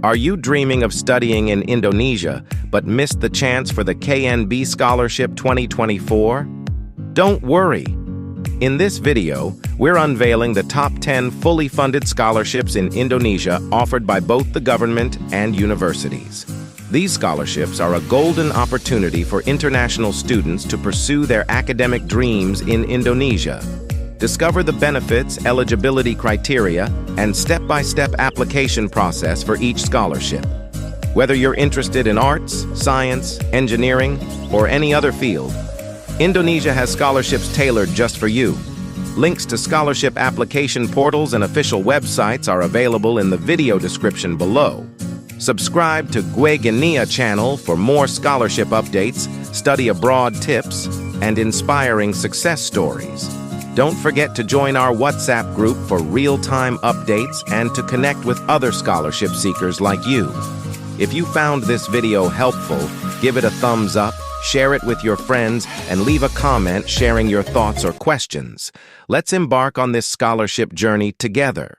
Are you dreaming of studying in Indonesia but missed the chance for the KNB Scholarship 2024? Don't worry. In this video, we're unveiling the top 10 fully funded scholarships in Indonesia offered by both the government and universities. These scholarships are a golden opportunity for international students to pursue their academic dreams in Indonesia. Discover the benefits, eligibility criteria, and step-by-step application process for each scholarship. Whether you're interested in arts, science, engineering, or any other field, Indonesia has scholarships tailored just for you. Links to scholarship application portals and official websites are available in the video description below. Subscribe to Gue Genia channel for more scholarship updates, study abroad tips, and inspiring success stories. Don't forget to join our WhatsApp group for real-time updates and to connect with other scholarship seekers like you. If you found this video helpful, give it a thumbs up, share it with your friends, and leave a comment sharing your thoughts or questions. Let's embark on this scholarship journey together.